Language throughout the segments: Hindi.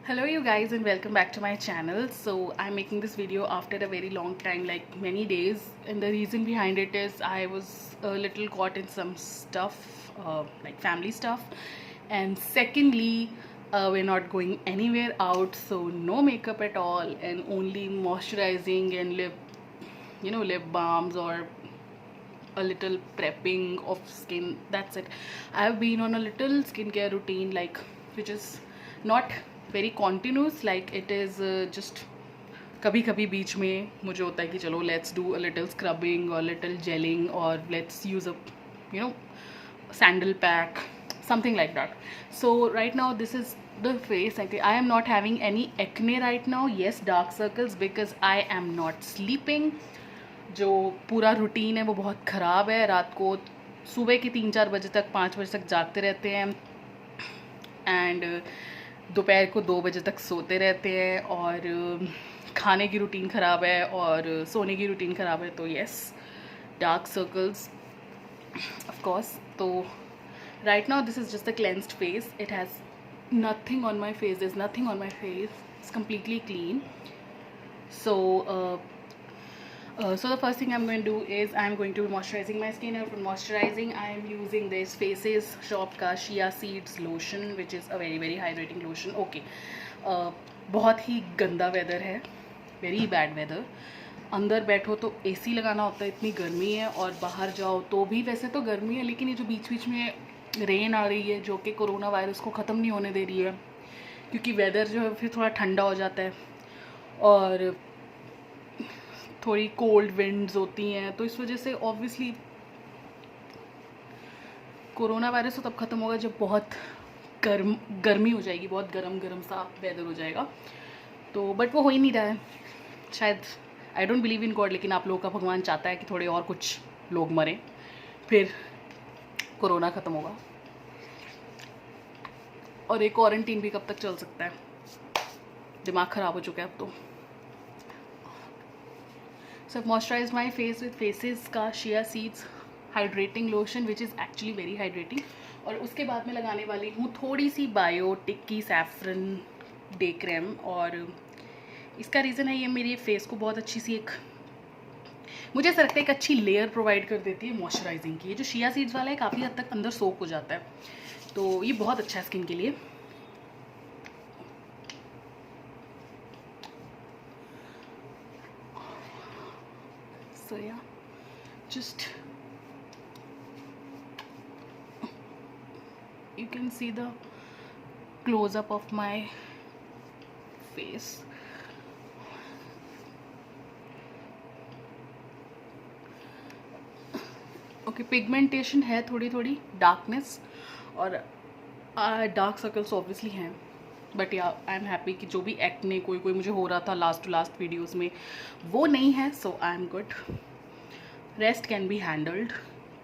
Hello you guys and welcome back to my channel. So I'm making this video after a very long time, like many days, and the reason behind it is I was a little caught in some stuff, like family stuff, and secondly we're not going anywhere out, so no makeup at all and only moisturizing and lip balms or a little prepping of skin. That's it. I've been on a little skincare routine, like, which is not very continuous, like it is just कभी कभी बीच में मुझे होता है कि चलो let's do a little scrubbing और लिटिल जेलिंग और let's use a you know sandal pack, something like that. So right now this is the face. I am not having any acne right now. Yes, dark circles because I am not sleeping. जो पूरा रूटीन है वो बहुत ख़राब है. रात को सुबह के 3-4 बजे तक 5 बजे तक जागते रहते हैं एंड दोपहर को 2 बजे तक सोते रहते हैं और खाने की रूटीन ख़राब है और सोने की रूटीन ख़राब है. तो yes, dark circles of course. So right now this is just a cleansed face. It has nothing on my face. There's nothing on my face. It's completely clean. So so the first thing I'm going to do is I'm going to be moisturizing my skin. And for moisturizing I'm using this Faces shop का Shea Seeds lotion, which is a very very hydrating lotion. Okay, बहुत ही गंदा वेदर है, वेरी बैड वेदर. अंदर बैठो तो एसी लगाना होता है, इतनी गर्मी है, और बाहर जाओ तो भी वैसे तो गर्मी है, लेकिन ये जो बीच बीच में रेन आ रही है जो कि कोरोना वायरस को ख़त्म नहीं होने दे रही है, क्योंकि वेदर जो है फिर थोड़ा ठंडा हो जाता है और थोड़ी कोल्ड विंड्स होती हैं, तो इस वजह से ऑब्वियसली कोरोना वायरस तो तब ख़त्म होगा जब बहुत गर्मी हो जाएगी, बहुत गर्म सा वेदर हो जाएगा. तो बट वो हो ही नहीं रहा है शायद. I don't believe in God, लेकिन आप लोगों का भगवान चाहता है कि थोड़े और कुछ लोग मरें, फिर कोरोना ख़त्म होगा. और एक क्वारंटीन भी कब तक चल सकता है, दिमाग ख़राब हो चुका है अब तो. So moisturise my face with Faces का chia seeds hydrating lotion, which is actually very hydrating. और उसके बाद में लगाने वाली हूँ थोड़ी सी बायोटिक की सैफरन डे क्रीम. और इसका रीज़न है ये मेरी फेस को बहुत अच्छी सी एक, मुझे ऐसा लगता है एक अच्छी लेयर प्रोवाइड कर देती है मॉइस्चराइजिंग की. ये जो शिया सीड्स वाला है काफ़ी हद तक अंदर सोक हो जाता है, तो ये बहुत अच्छा है स्किन के लिए. सो या just you can see the close up of my face. Okay, pigmentation है थोड़ी थोड़ी, डार्कनेस और डार्क सर्कल्स ऑब्वियसली हैं, बट या आई एम हैप्पी कि जो भी एक्ने कोई मुझे हो रहा था लास्ट टू लास्ट वीडियोज़ में वो नहीं है. So I am good. Rest can be handled,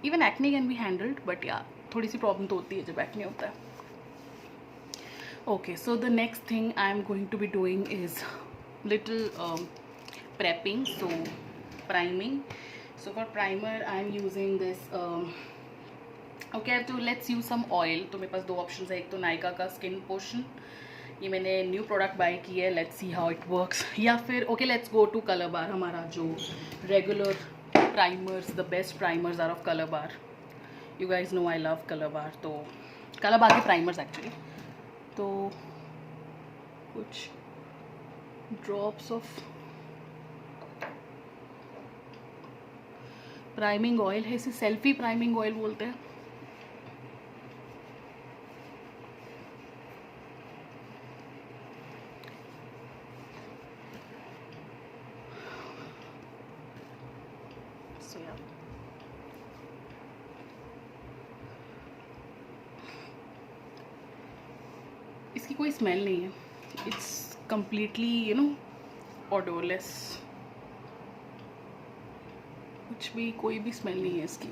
even acne can be handled, but yeah थोड़ी सी प्रॉब्लम तो होती है जब एक्ने होता है. Okay, so the next thing I am going to be doing is little prepping. So priming. So for primer I am using this okay, तो let's use some oil. तो मेरे पास दो ऑप्शन है, एक तो नायका का स्किन पोशन, ये मैंने न्यू प्रोडक्ट बाय की है, let's see how it works. या फिर okay let's go to Colour Bar. हमारा जो regular primers, the best primers are of Colour Bar. You guys know I love Colour Bar. तो कलर बार के प्राइमर्स एक्चुअली, तो कुछ ड्रॉप्स ऑफ प्राइमिंग ऑयल है, इसे सेल्फी प्राइमिंग ऑयल बोलते हैं. So, yeah. इसकी कोई स्मेल नहीं है, इट्स कम्प्लीटली ऑडोरलेस, कुछ भी कोई भी स्मेल नहीं है इसकी.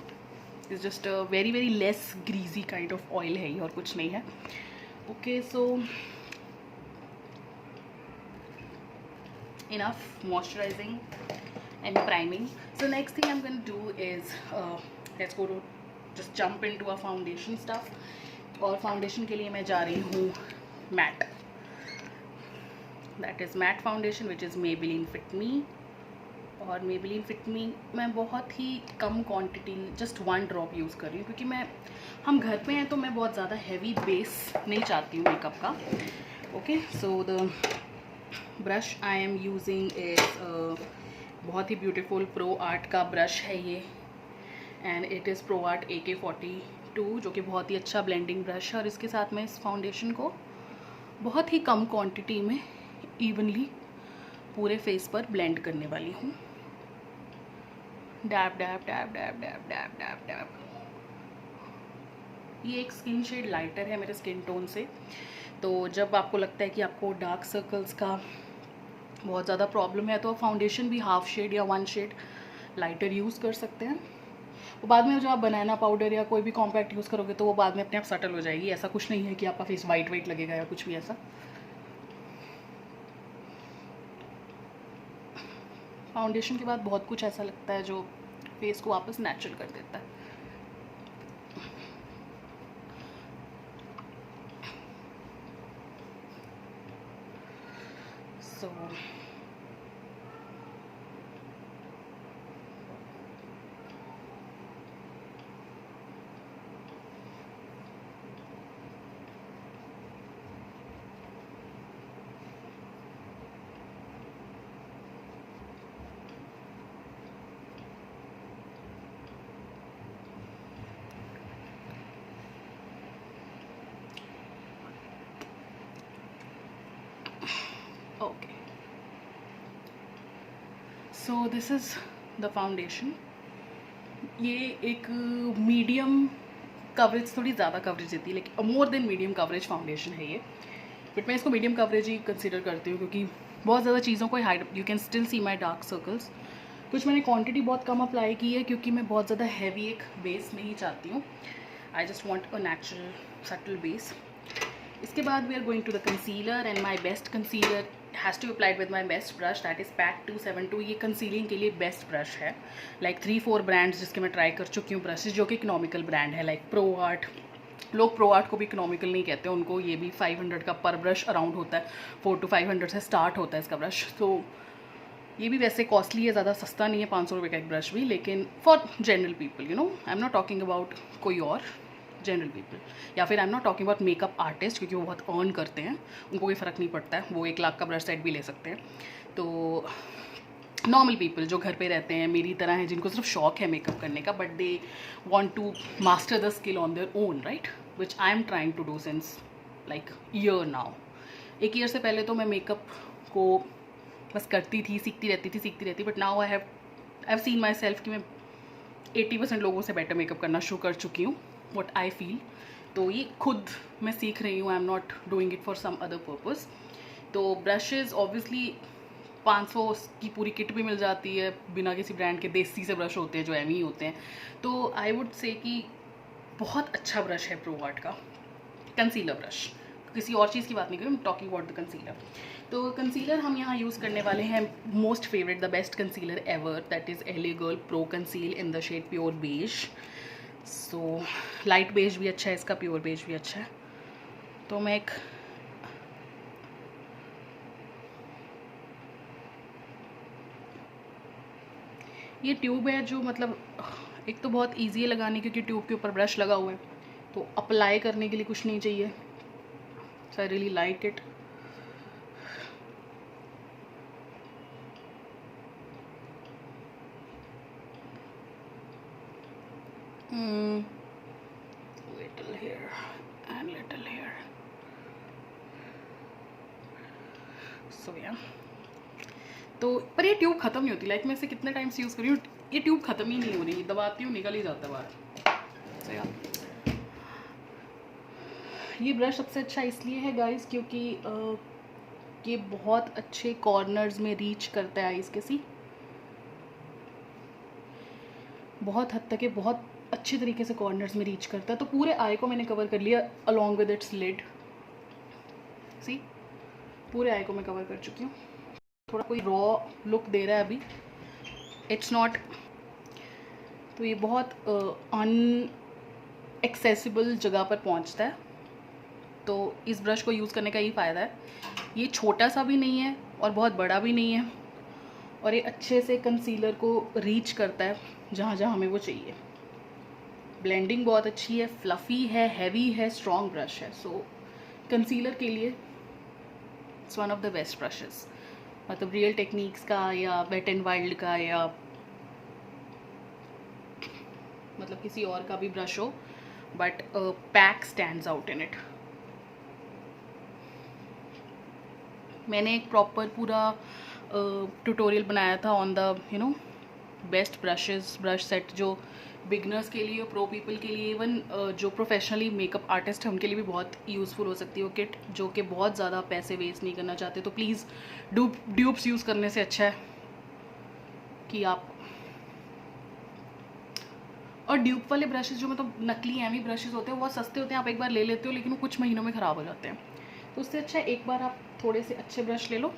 It's just a very very less greasy kind of oil है ये, और कुछ नहीं है. Okay, so enough moisturising and priming. So next thing I'm going to do is let's go to just jump into our foundation stuff. और फाउंडेशन के लिए मैं जा रही हूँ matte. That is matte foundation which is Maybelline Fit Me. और मेबेलिन फिट मी मैं बहुत ही कम क्वांटिटी, जस्ट 1 ड्रॉप यूज़ कर रही हूँ, क्योंकि हम घर पे हैं तो मैं बहुत ज़्यादा हैवी बेस नहीं चाहती हूँ मेकअप का। Okay, so the brush I am using is बहुत ही ब्यूटीफुल प्रो आर्ट का ब्रश है ये, and it is pro art AK42, जो कि बहुत ही अच्छा ब्लेंडिंग ब्रश है। और इसके साथ मैं इस फाउंडेशन को बहुत ही कम क्वांटिटी में इवनली पूरे फेस पर ब्लेंड करने वाली हूँ। Dab dab dab dab dab dab dab dab. ये एक स्किन शेड लाइटर है मेरे स्किन टोन से, तो जब आपको लगता है कि आपको डार्क सर्कल्स का बहुत ज़्यादा प्रॉब्लम है तो फाउंडेशन भी हाफ शेड या 1 शेड लाइटर यूज़ कर सकते हैं। वो बाद में जब आप बनाना पाउडर या कोई भी कॉम्पैक्ट यूज़ करोगे तो वो बाद में अपने आप सटल हो जाएगी। ऐसा कुछ नहीं है कि आपका फेस वाइट वाइट लगेगा या कुछ भी ऐसा। फाउंडेशन के बाद बहुत कुछ ऐसा लगता है जो फेस को वापस नेचुरल कर देता है। So okay, so this is the foundation. ये एक मीडियम कवरेज, थोड़ी ज़्यादा कवरेज देती है, लेकिन more than medium coverage foundation है ये, बट मैं इसको मीडियम कवरेज ही कंसिडर करती हूँ क्योंकि बहुत ज़्यादा चीज़ों को hide, you can still see my dark circles. कुछ मैंने क्वांटिटी बहुत कम अप्लाई की है क्योंकि मैं बहुत ज़्यादा हैवी एक बेस नहीं चाहती हूँ। I just want a natural subtle base. इसके बाद we are going to the concealer, and my best concealer has to be applied with my best brush, that is PAC 272। ये कंसीलिंग के लिए बेस्ट ब्रश है। लाइक 3-4 ब्रांड्स जिसके मैं ट्राई कर चुकी हूँ ब्रशेज, जो कि इकोनॉमिकल ब्रांड है, लाइक प्रो आर्ट। लोग प्रो आर्ट को भी इकोनॉमिकल नहीं कहते, उनको ये भी 500 का पर ब्रश अराउंड होता है, 400 to 500 से स्टार्ट होता है इसका ब्रश। तो ये भी वैसे कॉस्टली है, ज़्यादा सस्ता नहीं है, 500 रुपये का एक ब्रश भी, लेकिन for general people, you know, I am not talking about कोई और, जनरल पीपल, या फिर आई am not talking about makeup artist, क्योंकि वो बहुत अर्न करते हैं, उनको कोई फ़र्क नहीं पड़ता है, वो 1 लाख का ब्रश सेट भी ले सकते हैं। तो नॉर्मल पीपल जो घर पे रहते हैं मेरी तरह हैं, जिनको सिर्फ शौक है मेकअप करने का, but they want to master the skill on their own, right, which I am trying to do since like year now. 1 year से पहले तो मैं मेकअप को बस करती थी, सीखती रहती, but now I have seen my self कि मैं 80% लोगों से बेटर मेकअप करना शुरू कर चुकी हूँ, व्हाट आई फील। तो ये खुद मैं सीख रही हूँ, I am not doing it for some other purpose. तो ब्रशेज़ ऑब्वियसली 500 की पूरी किट भी मिल जाती है, बिना किसी ब्रांड के देसी से ब्रश होते हैं जो एम ही होते हैं। तो आई वुड से कि बहुत अच्छा ब्रश है प्रो आर्ट का कंसीलर ब्रश, किसी और चीज़ की बात नहीं करूँ, टॉकिंग अबाउट द कंसीलर। तो कंसीलर हम यहाँ यूज़ करने वाले हैं most favourite, the best concealer ever, that is LA girl pro conceal in the shade pure beige. So light beige भी अच्छा है इसका, प्योर बेज भी अच्छा है। तो मैं ये ट्यूब है जो, मतलब एक तो बहुत ईजी है लगाने क्योंकि ट्यूब के ऊपर ब्रश लगा हुआ है, तो अप्लाई करने के लिए कुछ नहीं चाहिए। So I really like it. Little here and little here. So yeah. तो पर ये ट्यूब ख़त्म नहीं होती, लाइक मैं इसे कितने टाइम से यूज़ कर रही हूँ, ये ट्यूब ख़त्म ही नहीं हो रही, दबाती हूँ निकल ही जाता है बाहर। So yeah. ये ब्रश सबसे अच्छा इसलिए है गाइस क्योंकि ये बहुत अच्छे कॉर्नर्स में रीच करता है आइज़ के, सी बहुत हद तक ये बहुत अच्छे तरीके से कॉर्नर्स में रीच करता है। तो पूरे आई को मैंने कवर कर लिया अलॉन्ग विद इट्स लिड, सी पूरे आई को मैं कवर कर चुकी हूँ। थोड़ा कोई रॉ लुक दे रहा है अभी, इट्स नॉट, तो ये बहुत अनएक्सेसिबल जगह पर पहुँचता है, तो इस ब्रश को यूज़ करने का यही फ़ायदा है, ये छोटा सा भी नहीं है और बहुत बड़ा भी नहीं है, और ये अच्छे से कंसीलर को रीच करता है जहाँ जहाँ हमें वो चाहिए। ब्लेंडिंग बहुत अच्छी है, फ्लफ़ी है, हैवी है, स्ट्रॉन्ग ब्रश है। सो कंसीलर के लिए it's one of the best brushes. मतलब रियल टेक्निक्स का या वेट एंड वाइल्ड का या मतलब किसी और का भी ब्रश हो, but pack stands out in it. मैंने एक प्रॉपर पूरा ट्यूटोरियल बनाया था on the best brushes, brush set जो बिगनर्स के लिए, प्रो पीपल के लिए, इवन जो प्रोफेशनली मेकअप आर्टिस्ट है उनके लिए भी बहुत यूज़फुल हो सकती है वो किट, जो कि बहुत ज़्यादा पैसे वेस्ट नहीं करना चाहते। तो प्लीज़ ड्यूब्स यूज़ करने से अच्छा है कि आप, और ड्यूब वाले ब्रशेस जो मतलब नकली एमी ब्रशेस होते हैं वो बहुत सस्ते होते हैं, आप एक बार ले लेते हो लेकिन वो कुछ महीनों में ख़राब हो जाते हैं। तो उससे अच्छा एक बार आप थोड़े से अच्छे ब्रश ले लो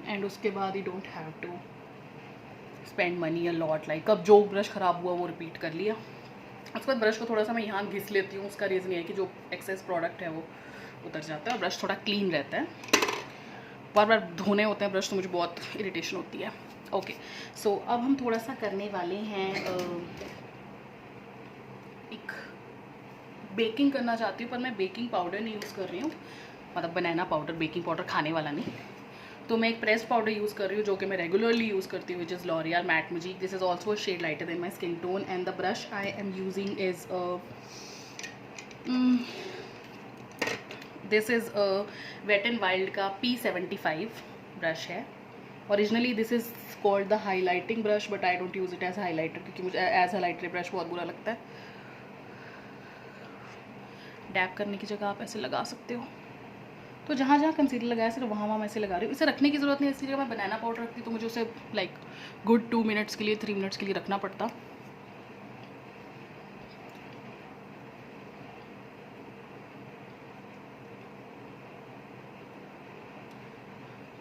एंड उसके बाद you don't have to spend money a lot, like अब जो ब्रश ख़राब हुआ वो रिपीट कर लिया। उसके बाद ब्रश को थोड़ा सा मैं यहाँ घिस लेती हूँ, उसका रीज़न ये है कि जो एक्सेस प्रोडक्ट है वो उतर जाता है और ब्रश थोड़ा क्लीन रहता है। बार बार धोने होते हैं ब्रश तो मुझे बहुत इरिटेशन होती है। ओके, सो अब हम थोड़ा सा करने वाले हैं, एक बेकिंग करना चाहती हूँ पर मैं बेकिंग पाउडर नहीं यूज़ कर रही हूँ, मतलब बनाना पाउडर, बेकिंग पाउडर खाने वाला नहीं। तो मैं एक प्रेस्ड पाउडर यूज़ कर रही हूँ जो कि मैं रेगुलरली यूज़ करती हूँ, which is L'Oreal matte magic. This is also a shade lighter than my skin tone and the brush I am using is this is wet and wild का P75 ब्रश है। Originally this is called the highlighting brush but I don't use it as highlighter क्योंकि मुझे एज हाईलाइटर ब्रश बहुत बुरा लगता है। डैप करने की जगह आप ऐसे लगा सकते हो, तो जहाँ जहाँ कंसीलर लगाया सिर्फ वहाँ वहाँ मैं ऐसे लगा रही हूँ। इसे रखने की ज़रूरत नहीं है, इसकी जगह मैं बनाना पाउडर रखती तो मुझे उसे लाइक गुड 2 मिनट्स के लिए 3 मिनट्स के लिए रखना पड़ता।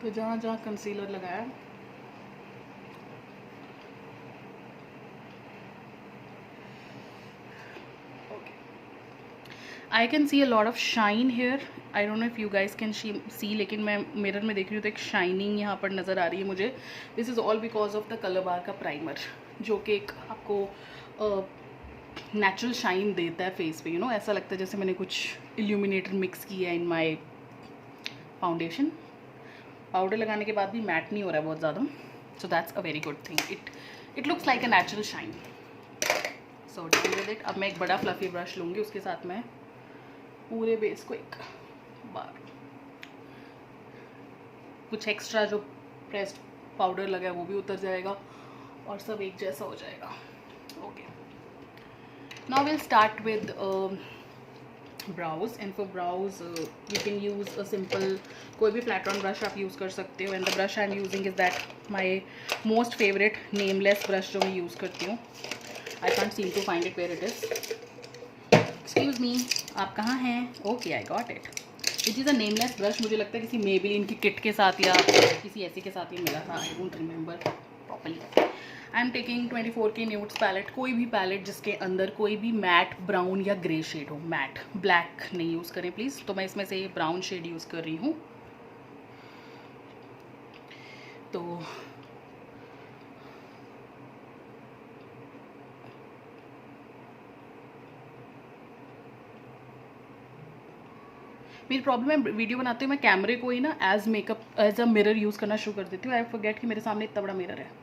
तो जहाँ जहाँ कंसीलर लगाया I can see a lot of shine here, I don't know if you guys can see, लेकिन मैं मिरर में देख रही हूँ तो एक शाइनिंग यहाँ पर नज़र आ रही है मुझे। This is all because of the Colour बार का प्राइमर जो कि एक आपको नेचुरल शाइन देता है फेस पे, ऐसा लगता है जैसे मैंने कुछ इल्यूमिनेटर मिक्स किया इन माई फाउंडेशन। पाउडर लगाने के बाद भी मैट नहीं हो रहा है बहुत ज़्यादा, so that's a very good thing, it looks like a natural shine. So done with it. अब मैं एक बड़ा फ्लफी ब्रश लूँगी, उसके साथ मैं पूरे बेस को एक बार, कुछ एक्स्ट्रा जो प्रेस्ड पाउडर लगा है वो भी उतर जाएगा और सब एक जैसा हो जाएगा। Okay, now will start with brows, and for brows you can use a simple कोई भी फ्लैट ऑन ब्रश आप यूज़ कर सकते हो। And the brush I am using is that my most favourite nameless brush जो मैं यूज़ करती हूँ। I can't seem to find it where it is, excuse me, आप कहाँ हैं? Okay, I got it. It is a nameless brush, मुझे लगता है किसी मेबेलिन की किट के साथ या किसी ऐसे के साथ ये मिला था, I don't remember properly. I am taking 24K nudes palette, कोई भी पैलेट जिसके अंदर कोई भी मैट ब्राउन या ग्रे शेड हो, मैट ब्लैक नहीं यूज़ करें प्लीज़। तो मैं इसमें से ब्राउन शेड यूज़ कर रही हूँ। तो मेरी प्रॉब्लम है वीडियो बनाते हुए मैं कैमरे को ही ना as makeup as a mirror use करना शुरू कर देती हूँ। आई फॉरगेट कि मेरे सामने इतना बड़ा मिरर है।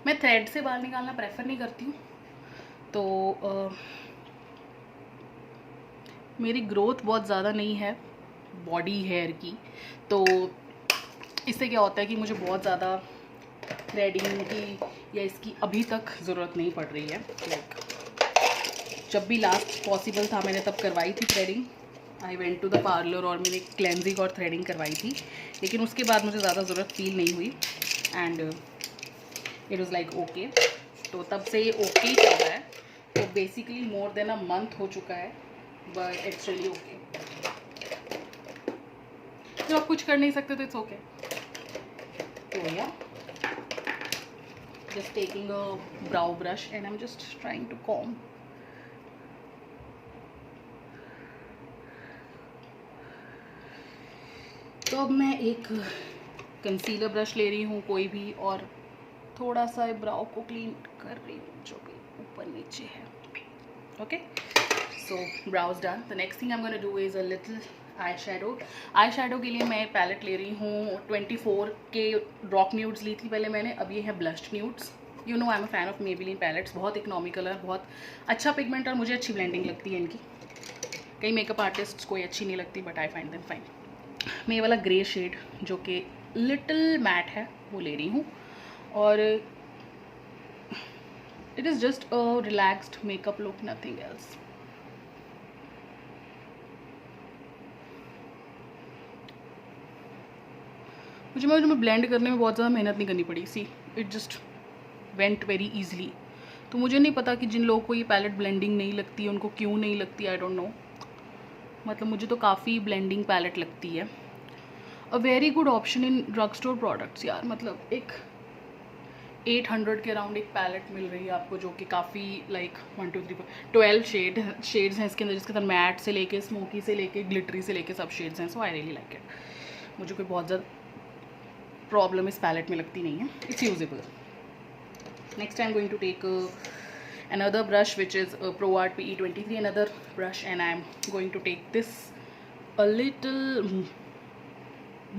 मैं थ्रेड से बाल निकालना प्रेफर नहीं करती हूँ, तो मेरी ग्रोथ बहुत ज़्यादा नहीं है बॉडी हेयर की, तो इससे क्या होता है कि मुझे बहुत ज़्यादा थ्रेडिंग की या इसकी अभी तक ज़रूरत नहीं पड़ रही है। लाइक जब भी लास्ट पॉसिबल था मैंने तब करवाई थी threading, I went to the parlour और मैंने क्लेंजिंग और थ्रेडिंग करवाई थी, लेकिन उसके बाद मुझे ज़्यादा ज़रूरत फील नहीं हुई and it was like okay. तो तब से ये ओके चल रहा है, तो basically more than a month हो चुका है बट इट्स रियली ओके। जब आप कुछ कर नहीं सकते तो इट्स ओके। तो या just taking a brow brush and I'm just trying to comb. तो अब मैं एक कंसीलर ब्रश ले रही हूँ कोई भी, और थोड़ा सा ब्राउ को क्लीन कर रही हूँ जो भी ऊपर नीचे है। Okay, so brows done. The next thing I am gonna do is a little eyeshadow. Eyeshadow के लिए मैं पैलेट ले रही हूँ 24 के रॉक न्यूड्स ली थी पहले मैंने, अब ये है blushed nudes. You know I am a fan of Maybelline palettes, बहुत इकोनॉमिकल है, बहुत अच्छा पिगमेंट और मुझे अच्छी ब्लेंडिंग लगती है इनकी। कई मेकअप आर्टिस्ट कोई अच्छी नहीं लगती but I find them fine. मैं ये वाला ग्रे शेड जो कि लिटिल मैट है वो ले रही हूँ, और it is just a relaxed makeup look, nothing else. मुझे ब्लेंड करने में बहुत ज़्यादा मेहनत नहीं करनी पड़ी। See it just went very easily. तो मुझे नहीं पता कि जिन लोगों को ये पैलेट ब्लेंडिंग नहीं लगती है उनको क्यों नहीं लगती, आई डोंट नो। मतलब मुझे तो काफ़ी ब्लेंडिंग पैलेट लगती है। A very good option in drug store products यार। मतलब एक 800 के अराउंड एक पैलेट मिल रही है आपको जो कि काफ़ी लाइक 1 2 3 4 12 शेड्स हैं इसके अंदर, जिसके अंदर मैट से लेके स्मोकी से लेके ग्लिटरी से लेके सब शेड्स हैं। सो आई रियली लाइक इट। मुझे कोई बहुत ज़्यादा प्रॉब्लम इस पैलेट में लगती नहीं है, it's usable. Next I'm going to take another brush which is Pro Art PE23, another brush, and I'm going to take this a little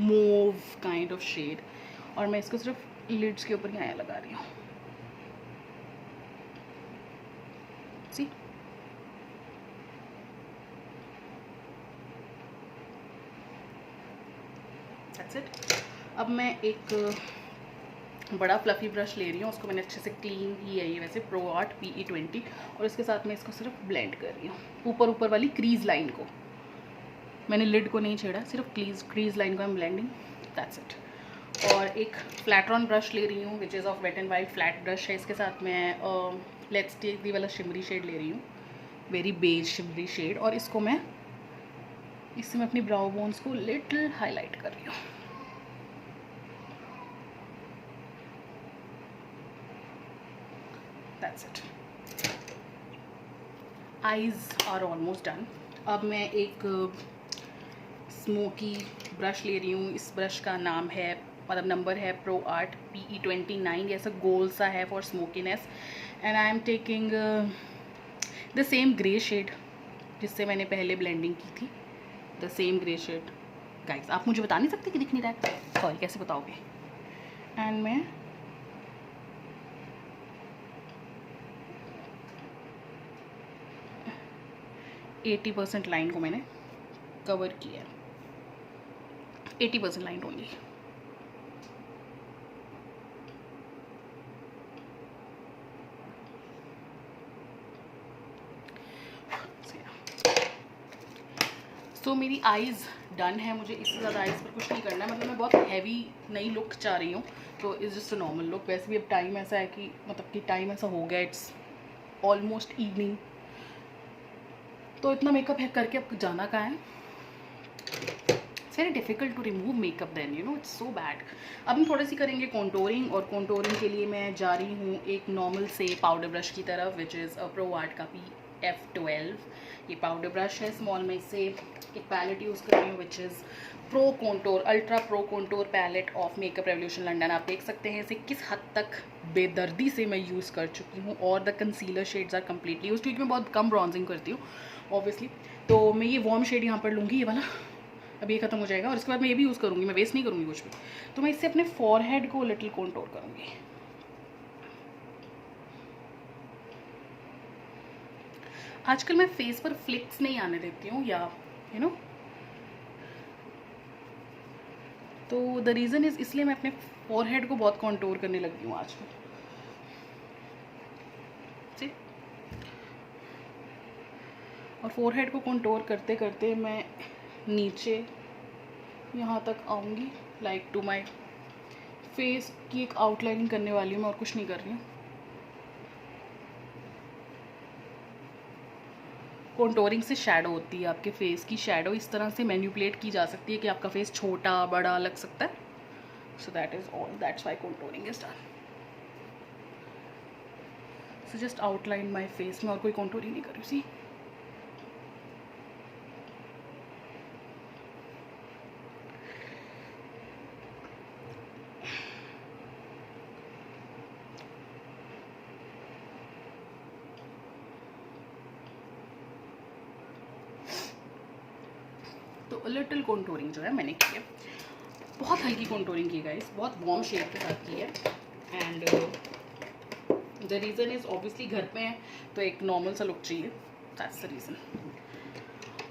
mauve kind of shade, और मैं इसको सिर्फ lids के ऊपर ही आया लगा रही हूँ। See? That's it. अब मैं एक बड़ा फ्लफ़ी ब्रश ले रही हूँ, उसको मैंने अच्छे से क्लीन ही है ये वैसे, प्रो आर्ट PE20, और इसके साथ मैं इसको सिर्फ ब्लेंड कर रही हूँ ऊपर वाली क्रीज लाइन को। मैंने लिड को नहीं छेड़ा, सिर्फ क्रीज लाइन को I'm ब्लेंडिंग, दैट्स इट। और एक फ्लैट्रॉन ब्रश ले रही हूँ which is of wet and white, flat brush है। इसके साथ मैं लेट्स टेक दी वाला शिमरी शेड ले रही हूँ, वेरी बेज शिमरी शेड, और इससे मैं अपनी ब्राउ बोन्स को लिटिल हाईलाइट कर रही हूँ। That's it. Eyes are almost done. अब मैं एक स्मोकी ब्रश ले रही हूँ। इस ब्रश का नाम है, मतलब नंबर है Pro Art PE29, ऐसा गोल सा है for smokiness. And I am taking the same grey shade जिससे मैंने पहले ब्लेंडिंग की थी, the same grey shade. Guys आप मुझे बता नहीं सकते कि दिख नहीं रहा है, सॉरी कैसे बताओगे। एंड मैं 80% लाइन को मैंने कवर किया, 80% लाइन ओनली। सो मेरी आईज़ डन है, मुझे इससे ज़्यादा आईज़ पर कुछ नहीं करना है। मतलब मैं बहुत हैवी नई लुक चाह रही हूँ, तो is just a normal look. वैसे भी अब टाइम ऐसा है कि मतलब कि टाइम ऐसा हो गया, इट्स ऑलमोस्ट इवनिंग, तो इतना मेकअप है करके अब जाना कहाँ है। It's very difficult to remove makeup then, you know it's so bad. अब हम थोड़ी सी करेंगे कॉन्टोरिंग, और कॉन्टोरिंग के लिए मैं जा रही हूँ एक नॉर्मल से पाउडर ब्रश की तरफ विच इज़ प्रो आर्ट का PF12। ये पाउडर ब्रश है स्मॉल, में से एक पैलेट यूज़ कर रही हूँ which is pro contour, ultra pro contour palette of makeup revolution London. आप देख सकते हैं इसे किस हद तक बेदर्दी से मैं यूज़ कर चुकी हूँ, और the concealer shades are completely use, क्योंकि मैं बहुत कम ब्रॉन्जिंग करती हूँ ऑब्वियसली। तो मैं ये वार्म शेड यहाँ पर लूँगी, ये वाला, अब ये खत्म हो जाएगा, और इसके बाद मैं ये भी यूज़ करूँगी, मैं वेस्ट नहीं करूँगी कुछ भी। तो मैं इससे अपने फॉरहेड को लिटिल कॉन्टोर करूँगी। आजकल मैं फेस पर फ्लिक्स नहीं आने देती हूँ, या यू नो, तो द रीज़न इज़ इसलिए मैं अपने फॉरहेड को बहुत कॉन्टोर करने लगी हूँ आजकल। और फोरहेड को कॉन्टोर करते करते मैं नीचे यहाँ तक आऊँगी, लाइक टू माई फेस की एक आउटलाइनिंग करने वाली हूँ मैं, और कुछ नहीं कर रही हूँ। कॉन्टोरिंग से शैडो होती है, आपके फेस की शैडो इस तरह से मैन्युपुलेट की जा सकती है कि आपका फेस छोटा बड़ा लग सकता है. So that is all, that's why contouring is done. So just outline my face में, और कोई कॉन्टोरिंग नहीं करूँ. सी तो लिटिल कॉन्टोरिंग जो है मैंने की है, बहुत हल्की कॉन्टोरिंग की गाइस, बहुत वार्म शेड के साथ की है. And the reason is obviously घर पे है तो एक नॉर्मल सा लुक चाहिए, दैट्स द रीज़न.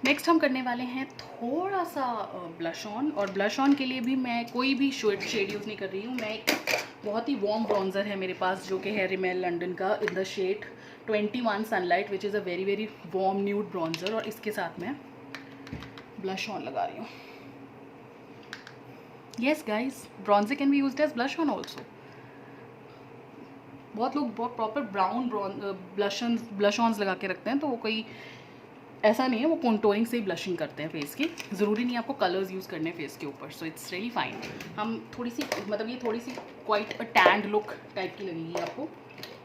नेक्स्ट हम करने वाले हैं थोड़ा सा ब्लश ऑन, और ब्लश ऑन के लिए भी मैं कोई भी शेड यूज़ नहीं कर रही हूँ. मैं एक बहुत ही वार्म ब्रॉन्ज़र है मेरे पास जो कि है रिमेल लंडन का in the shade 21 sunlight which is a very very warm nude bronzer, और इसके साथ मैं ब्लश ऑन लगा रही हूँ. Yes guys, bronzer can be used as blush on also. बहुत लोग बहुत प्रॉपर ब्राउन ब्लश ऑन्स लगा के रखते हैं, तो वो कोई ऐसा नहीं है, वो कॉन्टोरिंग से ही ब्लशिंग करते हैं फेस की. ज़रूरी नहीं है आपको कलर्स यूज़ करने फेस के ऊपर. So it's really fine. हम थोड़ी सी मतलब ये थोड़ी सी quite a tanned look type की लगेगी आपको,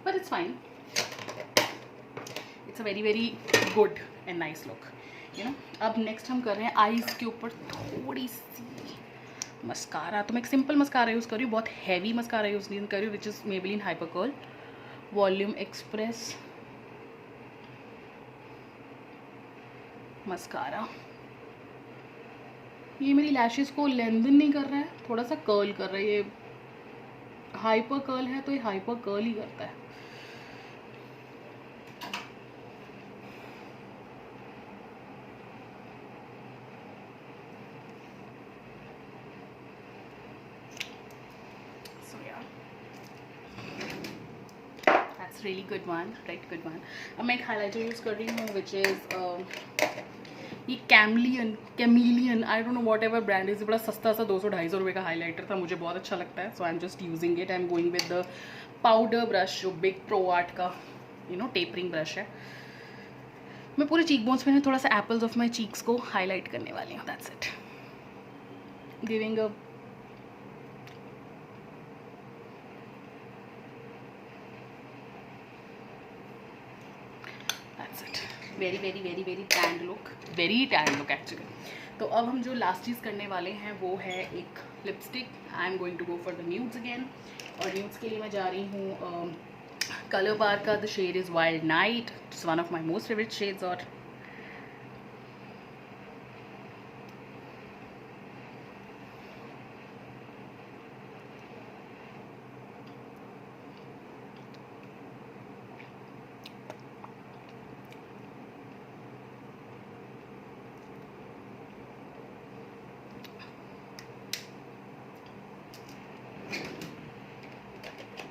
but it's fine. It's a very very good and nice look, you know. अब नेक्स्ट हम कर रहे हैं आईज़ के ऊपर थोड़ी सी मस्कारा. तो मैं एक सिंपल मस्कारा यूज़ कर रही हूँ, बहुत हैवी मस्कारा यूज़ नहीं कर रही हूँ, which is Maybelline hyper curl volume express mascara. ये मेरी लैशेस को लेंथन नहीं कर रहा है, थोड़ा सा कर्ल कर रहा है. ये हाइपर कर्ल है तो ये हाइपर कर्ल ही करता है. Really good one, right, good one. अब मैं एक हाइलाइटर यूज़ कर रही हूँ विच इज़ ये chameleon, I don't know what ever brand is. बड़ा सस्ता सा 200-250 रुपये का हाइलाइटर था, मुझे बहुत अच्छा लगता है. So I am just using it. I am going with the powder brush जो बिग प्रो आर्ट का टेपरिंग ब्रश है. मैं पूरे चीक बोन्स में थोड़ा सा एप्पल्स ऑफ माई चीक्स को हाईलाइट करने वाली हूँ. That's it. Giving a very very very very tanned look, very tanned look actually. तो अब हम जो लास्ट चीज़ करने वाले हैं वो है एक lipstick. I am going to go for the nudes again. और न्यूड्स के लिए मैं जा रही हूँ कलर बार का the shade is wild night. It's one of my most favourite shades. और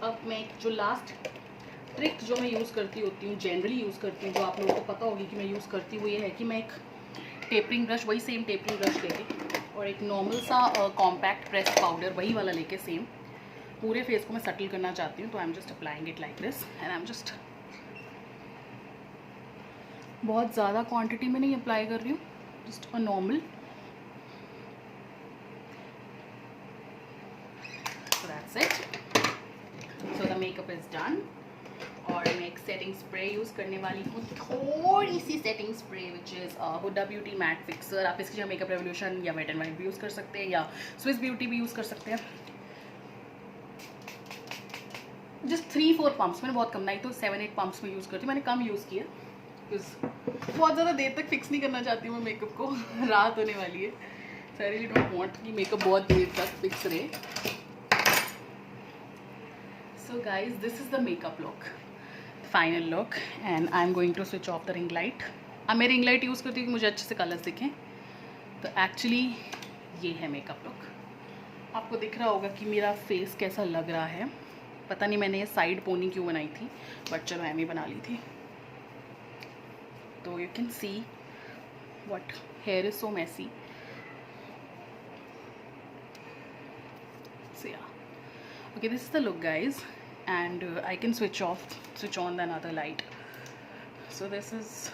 अब मैं जो लास्ट ट्रिक जो मैं यूज़ करती होती हूँ, जनरली यूज़ करती हूँ, जो आप लोगों को पता होगी कि मैं यूज़ करती हूँ, वो ये है कि मैं एक टेपरिंग ब्रश, वही सेम टेपरिंग ब्रश लेके और एक नॉर्मल सा कॉम्पैक्ट प्रेस पाउडर वही वाला लेके सेम पूरे फेस को मैं सटल करना चाहती हूँ. तो आई am just applying it like this and I am just, बहुत ज़्यादा क्वांटिटी में नहीं अप्लाई कर रही हूँ, just a normal. So that's it. So the makeup is done. और मैं एक सेटिंग स्प्रे यूज़ करने वाली हूँ, थोड़ी सी setting spray which is Huda Beauty matte fixer. आप इसकी जगह मेकअप रेवोल्यूशन या वेट एंड वाइट भी यूज़ कर सकते हैं, या स्विस ब्यूटी भी यूज़ कर सकते हैं. जस्ट 3-4 पम्प्स, मैंने बहुत कम, नहीं तो 7-8 पम्प्स में यूज़ करती हूँ. मैंने कम यूज़ किया बिकॉज बहुत ज़्यादा देर तक फिक्स नहीं करना चाहती हूँ मैं मेकअप को. रात होने वाली है, so I really don't want कि मेकअप बहुत देर तक फिक्स रहे. So guys, this is the makeup look, final look. And I am going to switch off the ring light. अब मैं रिंग लाइट यूज़ करती हूँ कि मुझे अच्छे से कलर्स दिखें. तो एक्चुअली ये है मेकअप लुक. आपको दिख रहा होगा कि मेरा फेस कैसा लग रहा है. पता नहीं मैंने ये साइड पोनी क्यों बनाई थी, बट चलो एम ही बना ली थी. तो you can see what hair is so messy. So yeah, okay, this is the look guys, and I can switch on the another light. So this is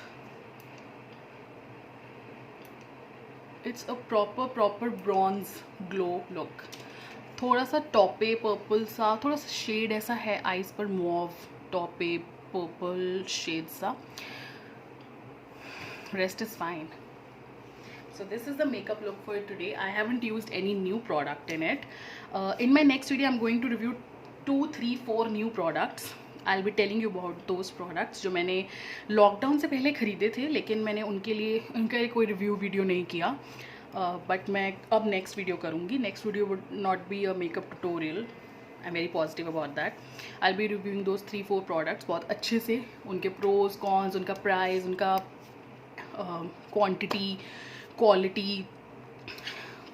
it's a proper bronze glow look. थोड़ा सा टॉपे पर्पल सा, थोड़ा सा शेड ऐसा है आईज पर, मॉव टॉपे पर्पल शेड सा. Rest is fine. So this is the makeup look for today. I haven't used any new product in it. In my next video I'm going to review 2, 3, 4 new products. I'll be telling you about those products जो मैंने लॉकडाउन से पहले ख़रीदे थे, लेकिन मैंने उनका कोई रिव्यू वीडियो नहीं किया. बट मैं अब नेक्स्ट वीडियो करूँगी. Next video would not be a makeup tutorial. I am very positive about that. I B reviewing those 3, 4 products बहुत अच्छे से, उनके प्रोज कॉन्स, उनका प्राइस, उनका क्वांटिटी, क्वालिटी,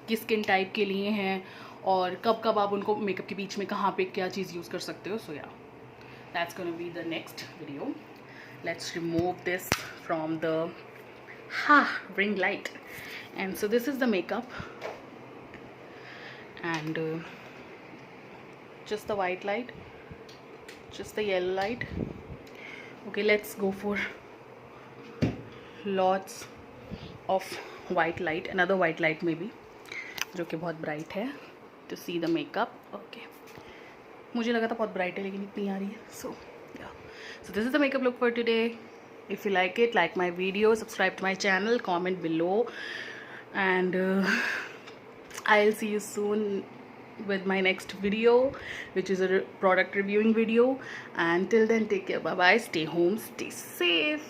किस स्किन टाइप के लिए हैं, और कब कब आप उनको मेकअप के बीच में कहाँ पे क्या चीज़ यूज़ कर सकते हो. सो या that's gonna be the next video. Let's remove this from the ring light. And so this is the makeup and just the white light, just the yellow light. Okay, let's go for lots of white light, another white light maybe, जो कि बहुत bright है, to see the makeup. Okay, मुझे लगा था बहुत bright है लेकिन इतनी आ रही है. So yeah, so this is the makeup look for today. If you like it, like my video, subscribe to my channel, comment below, and I'll see you soon with my next video, which is a product reviewing video. And till then, take care, bye bye, stay home, stay safe.